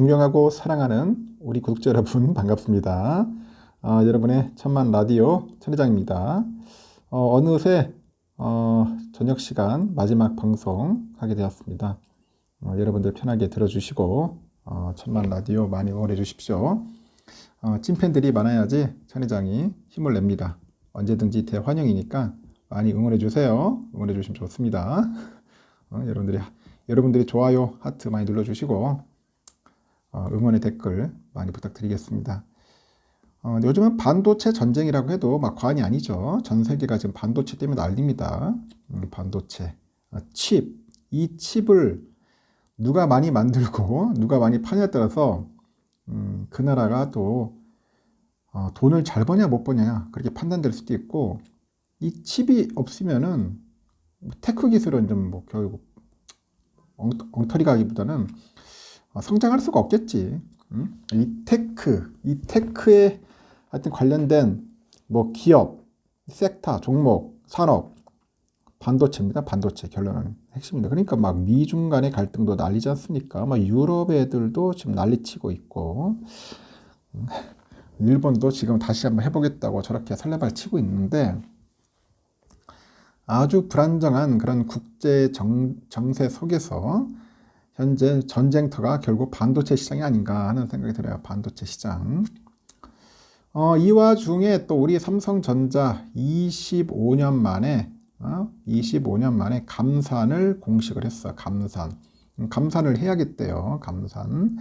존경하고 사랑하는 우리 구독자 여러분 반갑습니다. 여러분의 천만 라디오 천회장입니다. 어느새 저녁 시간 마지막 방송 하게 되었습니다. 여러분들 편하게 들어주시고 천만 라디오 많이 응원해 주십시오. 찐팬들이 많아야지 천회장이 힘을 냅니다. 언제든지 대환영이니까 많이 응원해 주세요. 응원해 주시면 좋습니다. 여러분들이 좋아요, 하트 많이 눌러주시고 응원의 댓글 많이 부탁드리겠습니다. 요즘은 반도체 전쟁이라고 해도 막 과언이 아니죠. 전 세계가 지금 반도체 때문에 난립니다. 반도체, 칩, 이 칩을 누가 많이 만들고 누가 많이 파냐에 따라서 그 나라가 또 돈을 잘 버냐 못 버냐 그렇게 판단될 수도 있고, 이 칩이 없으면은 테크 기술은 좀 뭐 결국 엉터리 가기보다는 성장할 수가 없겠지. 이 테크에 하여튼 관련된 뭐 기업, 섹터, 종목, 산업, 반도체입니다. 반도체 결론은 핵심입니다. 그러니까 막 미중 간의 갈등도 난리지 않습니까? 막 유럽 애들도 지금 난리치고 있고, 일본도 지금 다시 한번 해보겠다고 저렇게 설레발 치고 있는데, 아주 불안정한 그런 국제 정세 속에서 현재 전쟁터가 결국 반도체 시장이 아닌가 하는 생각이 들어요. 반도체 시장. 이 와중에 또 우리 삼성전자 25년 만에 감산을 공식을 했어. 감산을 해야겠대요. 감산.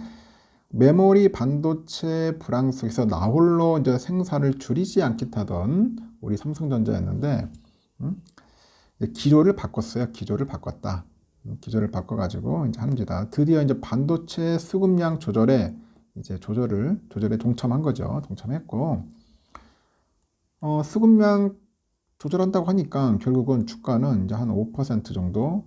메모리 반도체 불황 속에서 나홀로 이제 생산을 줄이지 않겠다던 우리 삼성전자였는데, 기조를 바꿨어요. 기조를 바꿨다. 기조를 바꿔가지고 이제 합니다. 드디어 이제 반도체 수급량 조절에 조절에 동참한 거죠. 동참했고, 수급량 조절한다고 하니까 결국은 주가는 이제 한 5% 정도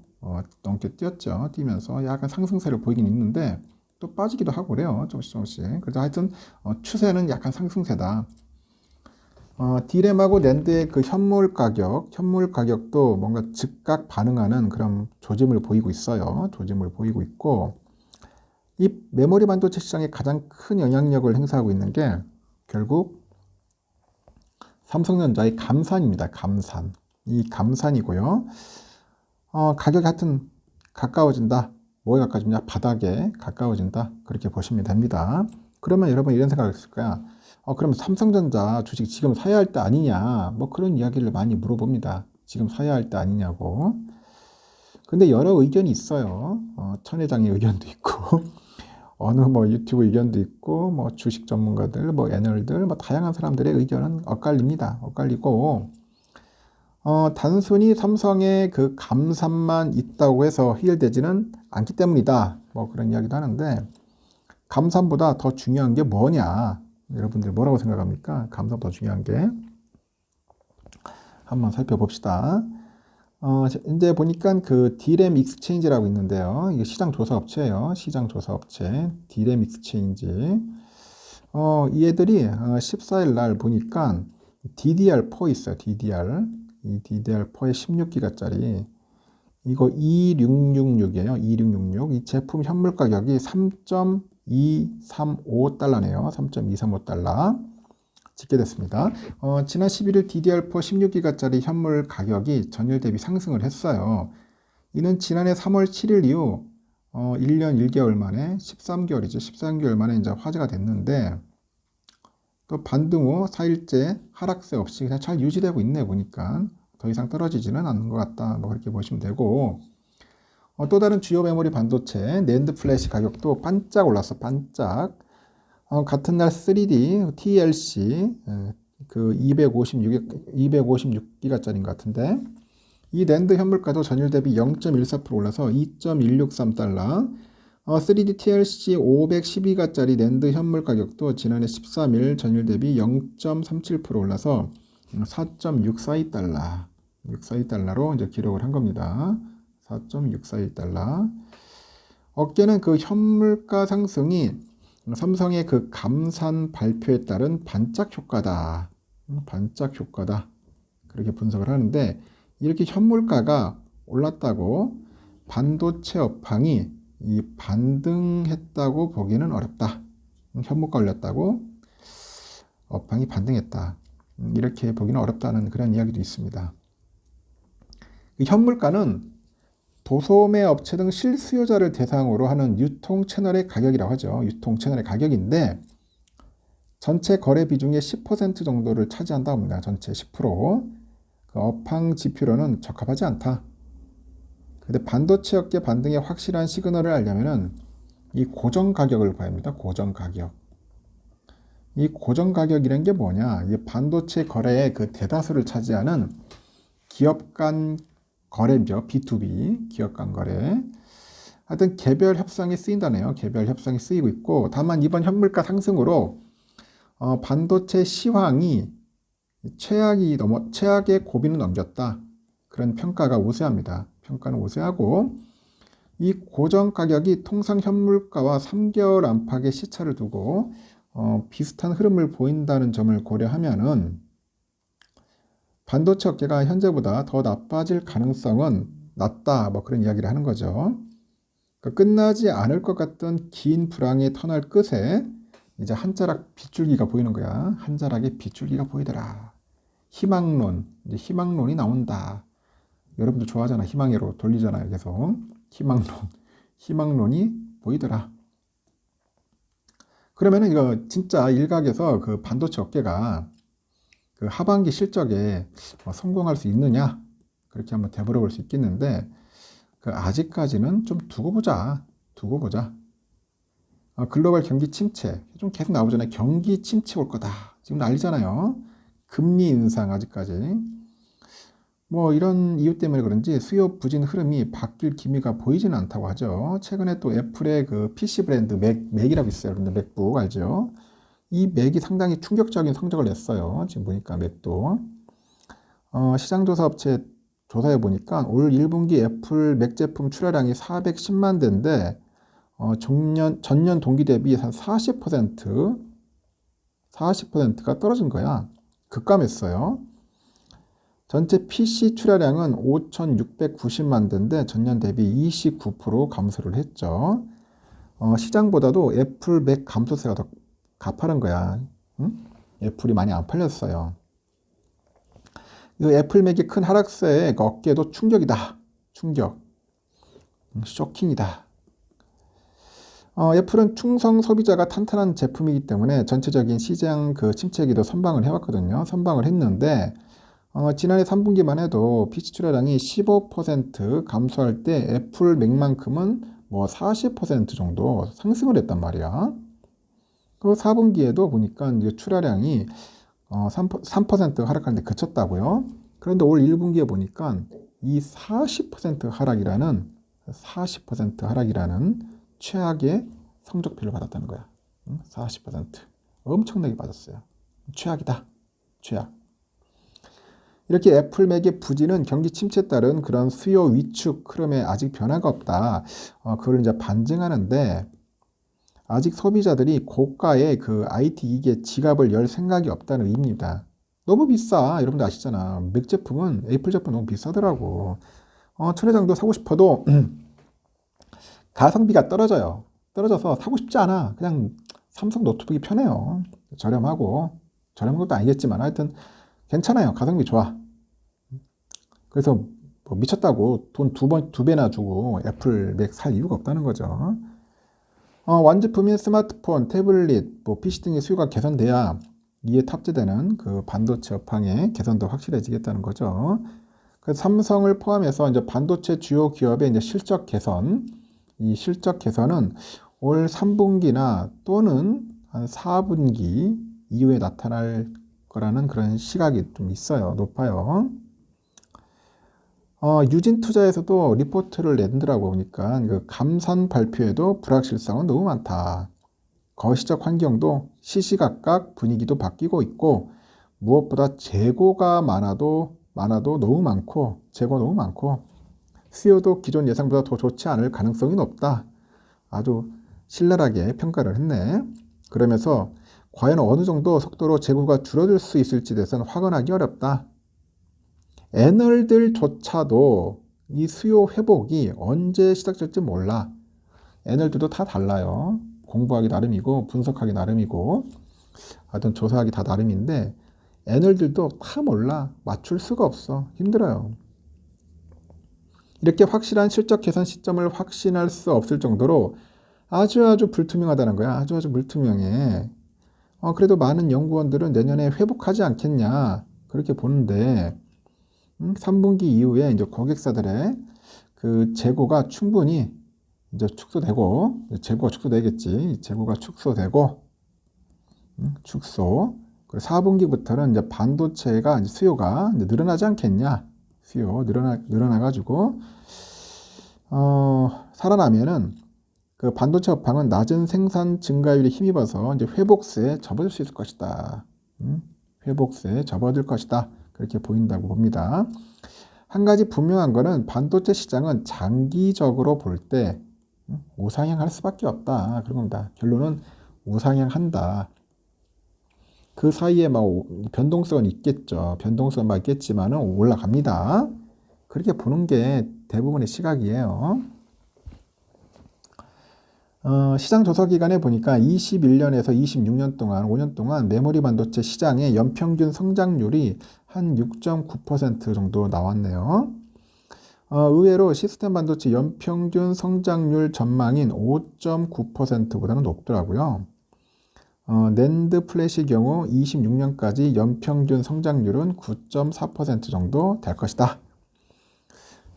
넘게 뛰었죠. 뛰면서 약간 상승세를 보이긴 있는데 또 빠지기도 하고 그래요. 조금씩. 그래서 하여튼 추세는 약간 상승세다. 디램하고 낸드의 그 현물 가격도 뭔가 즉각 반응하는 그런 조짐을 보이고 있어요. 조짐을 보이고 있고, 이 메모리 반도체 시장에 가장 큰 영향력을 행사하고 있는 게 결국 삼성전자의 감산입니다. 이 감산이고요. 가격이 하여튼 가까워진다. 뭐에 가까워지냐? 바닥에 가까워진다. 그렇게 보시면 됩니다. 그러면 여러분 이런 생각을 했을 거야. 그럼 삼성전자 주식 지금 사야 할 때 아니냐? 뭐 그런 이야기를 많이 물어봅니다. 지금 사야 할 때 아니냐고. 근데 여러 의견이 있어요. 천 회장의 의견도 있고, 어느 뭐 유튜브 의견도 있고, 뭐 주식 전문가들, 뭐 애널들, 뭐 다양한 사람들의 의견은 엇갈립니다. 엇갈리고, 단순히 삼성의 그 감산만 있다고 해서 해결되지는 않기 때문이다. 뭐 그런 이야기도 하는데, 감산보다 더 중요한 게 뭐냐? 여러분들 뭐라고 생각합니까? 감산보다 중요한 게. 한번 살펴봅시다. 이제 보니까 그 디램 익스체인지라고 있는데요. 이게 시장 조사 업체예요. 시장 조사 업체. 디램 익스체인지. 이 애들이 14일 날 보니까 DDR4 있어요. DDR. 이 DDR4에 16기가짜리. 이거 2666이에요. 2666. 이 제품 현물 가격이 3.235달러네요. 3.235달러. 짓게 됐습니다. 지난 11일 DDR4 16기가짜리 현물 가격이 전일 대비 상승을 했어요. 이는 지난해 3월 7일 이후 1년 1개월 만에 13개월이죠. 13개월 만에 이제 화제가 됐는데, 또 반등 후 4일째 하락세 없이 그냥 잘 유지되고 있네 보니까 더 이상 떨어지지는 않는 것 같다. 뭐 그렇게 보시면 되고, 또 다른 주요 메모리 반도체 낸드 플래시 가격도 반짝 올랐어. 반짝. 같은 날 3D TLC 그 256기가짜리인 것 같은데, 이 낸드 현물가도 전일 대비 0.14% 올라서 2.163달러. 3D TLC 512기가짜리 낸드 현물 가격도 지난해 13일 전일 대비 0.37% 올라서 4.642달러. 642달러로 이제 기록을 한 겁니다. 4.642달러. 어깨는 그 현물가 상승이 삼성의 그 감산 발표에 따른 반짝 효과다. 반짝 효과다. 그렇게 분석을 하는데, 이렇게 현물가가 올랐다고 반도체 업황이 이 반등했다고 보기는 어렵다. 현무가 올렸다고 업황이 반등했다. 이렇게 보기는 어렵다는 그런 이야기도 있습니다. 현물가는 도소매 업체 등 실수요자를 대상으로 하는 유통 채널의 가격이라고 하죠. 유통 채널의 가격인데 전체 거래 비중의 10% 정도를 차지한다고 합니다. 전체 10%. 그 업황 지표로는 적합하지 않다. 근데 반도체 업계 반등의 확실한 시그널을 알려면은 이 고정 가격을 봐야 합니다. 고정 가격. 이 고정 가격이란 게 뭐냐? 이 반도체 거래의 그 대다수를 차지하는 기업 간 거래죠. B2B, 기업 간 거래. 하여튼 개별 협상이 쓰인다네요. 개별 협상이 쓰이고 있고, 다만 이번 현물가 상승으로 반도체 시황이 최악의 고비는 넘겼다. 그런 평가가 우세합니다. 평가는 우세하고, 이 고정 가격이 통상 현물가와 3개월 안팎의 시차를 두고 비슷한 흐름을 보인다는 점을 고려하면은 반도체 업계가 현재보다 더 나빠질 가능성은 낮다. 뭐 그런 이야기를 하는 거죠. 그러니까 끝나지 않을 것 같던 긴 불황의 터널 끝에 이제 한 자락 빗줄기가 보이는 거야. 한 자락의 빗줄기가 보이더라. 희망론, 이제 희망론이 나온다. 여러분도 좋아하잖아. 희망회로 돌리잖아요. 계속 희망론이 보이더라. 그러면은 이거 진짜 일각에서 그 반도체 업계가 그 하반기 실적에 성공할 수 있느냐? 그렇게 한번 되물어 볼 수 있겠는데, 그 아직까지는 좀 두고 보자. 글로벌 경기 침체. 좀 계속 나오잖아요. 경기 침체 올 거다. 지금 난리잖아요. 금리 인상 아직까지. 뭐 이런 이유 때문에 그런지 수요 부진 흐름이 바뀔 기미가 보이지는 않다고 하죠. 최근에 또 애플의 그 PC 브랜드 맥이라고 있어요. 여러분들 맥북 알죠? 이 맥이 상당히 충격적인 성적을 냈어요. 지금 보니까 맥도. 시장조사 업체 조사해 보니까 올 1분기 애플 맥 제품 출하량이 410만 대인데 전년 동기 대비 한 40%가 떨어진 거야. 급감했어요. 전체 PC 출하량은 5,690만 대인데 전년 대비 29% 감소를 했죠. 시장보다도 애플 맥 감소세가 더 가파른 거야. 응? 애플이 많이 안 팔렸어요. 이 애플 맥의 큰 하락세에 그 업계도 충격이다. 충격. 쇼킹이다. 애플은 충성 소비자가 탄탄한 제품이기 때문에 전체적인 시장 그 침체기도 선방을 해왔거든요. 선방을 했는데 지난해 3분기만 해도 PC 출하량이 15% 감소할 때 애플 맥만큼은 뭐 40% 정도 상승을 했단 말이야. 그 4분기에도 보니까 이제 출하량이 3% 하락하는데 그쳤다고요. 그런데 올 1분기에 보니까 이 40% 하락이라는 최악의 성적표를 받았다는 거야. 40% 엄청나게 받았어요. 최악이다. 최악. 이렇게 애플 맥의 부진은 경기 침체에 따른 그런 수요 위축 흐름에 아직 변화가 없다. 그걸 이제 반증하는데 아직 소비자들이 고가의 그 IT 기기에 지갑을 열 생각이 없다는 의미입니다. 너무 비싸. 여러분들 아시잖아. 맥 제품은 애플 제품 너무 비싸더라고. 천혜장도 사고 싶어도 가성비가 떨어져요. 떨어져서 사고 싶지 않아. 그냥 삼성 노트북이 편해요. 저렴하고 저렴한 것도 아니겠지만 하여튼 괜찮아요. 가성비 좋아. 그래서 뭐 미쳤다고 돈 두 배나 주고 애플 맥 살 이유가 없다는 거죠. 완제품인 스마트폰, 태블릿, 뭐 PC 등의 수요가 개선돼야 이에 탑재되는 그 반도체 업황의 개선도 확실해지겠다는 거죠. 그래서 삼성을 포함해서 이제 반도체 주요 기업의 이제 실적 개선, 이 실적 개선은 올 3분기나 또는 한 4분기 이후에 나타날 거라는 그런 시각이 좀 있어요. 높아요. 유진투자에서도 리포트를 낸다고 보니까 그 감산 발표에도 불확실성은 너무 많다. 거시적 환경도 시시각각 분위기도 바뀌고 있고 무엇보다 재고가 많아도 너무 많고 수요도 기존 예상보다 더 좋지 않을 가능성이 높다. 아주 신랄하게 평가를 했네. 그러면서 과연 어느 정도 속도로 재고가 줄어들 수 있을지 대해서는 확언하기 어렵다. 애널들조차도 이 수요 회복이 언제 시작될지 몰라. 애널들도 다 달라요. 공부하기 나름이고 분석하기 나름이고 하여튼 조사하기 다 나름인데 애널들도 다 몰라. 맞출 수가 없어. 힘들어요. 이렇게 확실한 실적 개선 시점을 확신할 수 없을 정도로 아주 불투명하다는 거야. 아주 불투명해. 그래도 많은 연구원들은 내년에 회복하지 않겠냐 그렇게 보는데 3분기 이후에 이제 고객사들의 그 재고가 충분히 이제 축소되고 재고가 축소되겠지. 재고가 축소되고 축소. 그리고 4분기부터는 이제 반도체가 이제 수요가 이제 늘어나지 않겠냐. 수요 늘어나가지고 살아나면은 그 반도체 업황은 낮은 생산 증가율에 힘입어서 이제 회복세에 접어들 수 있을 것이다. 회복세에 접어들 것이다. 그렇게 보인다고 봅니다. 한 가지 분명한 거는 반도체 시장은 장기적으로 볼 때 우상향할 수밖에 없다. 그런 겁니다. 결론은 우상향한다. 그 사이에 막 변동성은 있겠죠. 변동성은 막 있겠지만은 올라갑니다. 그렇게 보는 게 대부분의 시각이에요. 시장 조사 기간에 보니까 21년에서 26년 동안 5년 동안 메모리 반도체 시장의 연평균 성장률이 한 6.9% 정도 나왔네요. 의외로 시스템 반도체 연평균 성장률 전망인 5.9%보다는 높더라고요. 낸드 플래시 경우 26년까지 연평균 성장률은 9.4% 정도 될 것이다.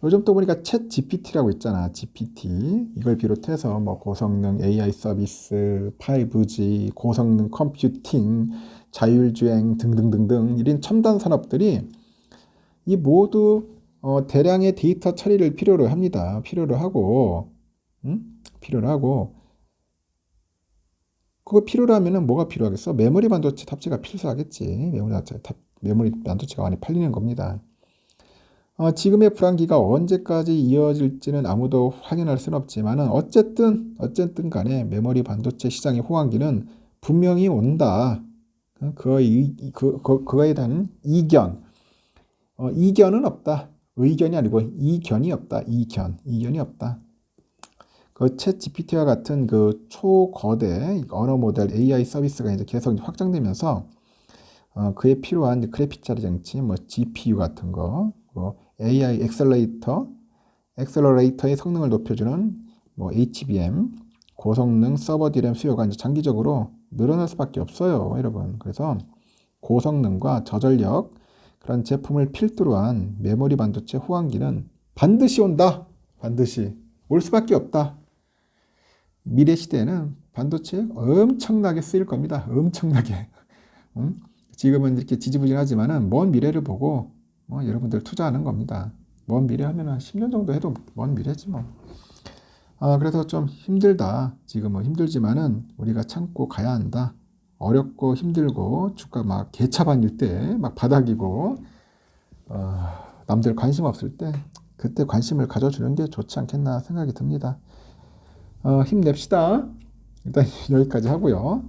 요즘 또 보니까 챗 GPT라고 있잖아. GPT. 이걸 비롯해서 뭐 고성능 AI 서비스, 5G, 고성능 컴퓨팅, 자율주행 등등등등 이런 첨단 산업들이 이 모두 대량의 데이터 처리를 필요로 합니다. 필요로 하고 그거 필요로 하면은 뭐가 필요하겠어? 메모리 반도체 탑재가 필수하겠지. 메모리 반도체가 많이 팔리는 겁니다. 지금의 불황기가 언제까지 이어질지는 아무도 확인할 수는 없지만은 어쨌든 간에 메모리 반도체 시장의 호황기는 분명히 온다. 그거에 대한 이견은 없다. 의견이 아니고 이견이 없다. 이견이 없다. 그 챗 GPT와 같은 그 초거대 언어 모델 AI 서비스가 이제 계속 확장되면서 그에 필요한 그래픽 처리 장치, 뭐 GPU 같은 거, 뭐 AI 엑셀러레이터의 성능을 높여주는 뭐 HBM, 고성능 서버 디램 수요가 이제 장기적으로 늘어날 수밖에 없어요, 여러분. 그래서 고성능과 저전력 그런 제품을 필두로 한 메모리 반도체 호황기는 반드시 온다. 반드시 올 수밖에 없다. 미래 시대에는 반도체 엄청나게 쓰일 겁니다. 엄청나게. 지금은 이렇게 지지부진하지만은 먼 미래를 보고 여러분들 투자하는 겁니다. 먼 미래 하면 한 10년 정도 해도 먼 미래지 뭐. 그래서 좀 힘들다. 지금은 힘들지만은 우리가 참고 가야 한다. 어렵고 힘들고 주가 막 개차반일 때 막 바닥이고 남들 관심 없을 때 그때 관심을 가져주는 게 좋지 않겠나 생각이 듭니다. 힘냅시다. 일단 여기까지 하고요.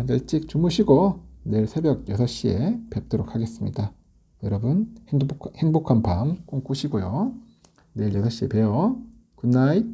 일찍 주무시고 내일 새벽 6시에 뵙도록 하겠습니다. 여러분 행복한 밤 꿈꾸시고요. 내일 6시에 봬요. 굿나잇.